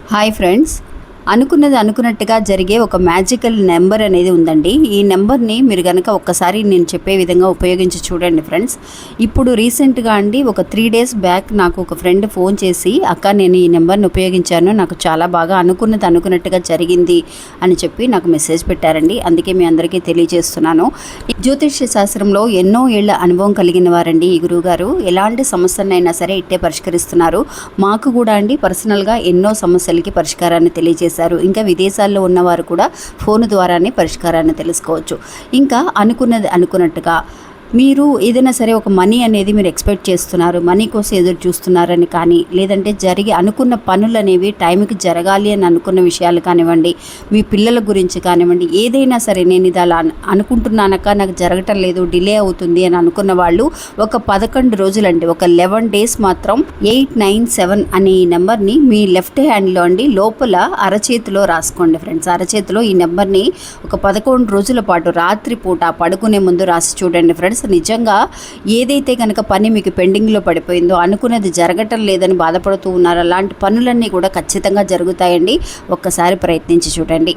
Hi friends, అనుకున్నది అనుకున్నట్టుగా జరిగే ఒక మ్యాజికల్ నెంబర్ అనేది ఉందండి. ఈ నెంబర్ని మీరు కనుక ఒక్కసారి నేను చెప్పే విధంగా ఉపయోగించి చూడండి ఫ్రెండ్స్. ఇప్పుడు రీసెంట్గా అండి ఒక 3 days బ్యాక్ నాకు ఒక ఫ్రెండ్ ఫోన్ చేసి, అక్క నేను ఈ నెంబర్ని ఉపయోగించాను, నాకు చాలా బాగా అనుకున్నది అనుకున్నట్టుగా జరిగింది అని చెప్పి నాకు మెసేజ్ పెట్టారండి. అందుకే మీ అందరికీ తెలియజేస్తున్నాను. జ్యోతిష్య శాస్త్రంలో ఎన్నో ఏళ్ల అనుభవం కలిగిన వారండి ఈ గురువుగారు. ఎలాంటి సమస్యనైనా సరే ఇట్టే పరిష్కరిస్తున్నారు. మాకు కూడా అండి పర్సనల్గా ఎన్నో సమస్యలకి పరిష్కారాన్ని తెలియజేస్తారు. ఇంకా విదేశాల్లో ఉన్నవారు కూడా ఫోన్ ద్వారానే పరిష్కారాన్ని తెలుసుకోవచ్చు. ఇంకా అనుకున్నది అనుకున్నట్టుగా మీరు ఏదైనా సరే ఒక మనీ అనేది మీరు ఎక్స్పెక్ట్ చేస్తున్నారు, మనీ కోసం ఎదురు చూస్తున్నారని కానీ, లేదంటే అనుకున్న పనులు అనేవి టైంకి జరగాలి అని అనుకున్న విషయాలు కానివ్వండి, మీ పిల్లల గురించి కానివ్వండి, ఏదైనా సరే నేను ఇది అలా అనుకుంటున్నానక్క నాకు జరగటం లేదు, డిలే అవుతుంది అని అనుకున్న వాళ్ళు ఒక 11 రోజులండి, ఒక 11 days మాత్రం 897 అనే ఈ నెంబర్ని మీ లెఫ్ట్ హ్యాండ్లో అండి లోపల అరచేతిలో రాసుకోండి ఫ్రెండ్స్. అరచేతిలో ఈ నెంబర్ని ఒక 11 రోజుల పాటు రాత్రిపూట పడుకునే ముందు రాసి చూడండి ఫ్రెండ్స్. నిజంగా ఏదైతే కనుక పని మీకు పెండింగ్లో పడిపోయిందో, అనుకున్నది జరగటం లేదని బాధపడుతూ ఉన్నారో, అలాంటి పనులన్నీ కూడా ఖచ్చితంగా జరుగుతాయండి. ఒక్కసారి ప్రయత్నించి చూడండి.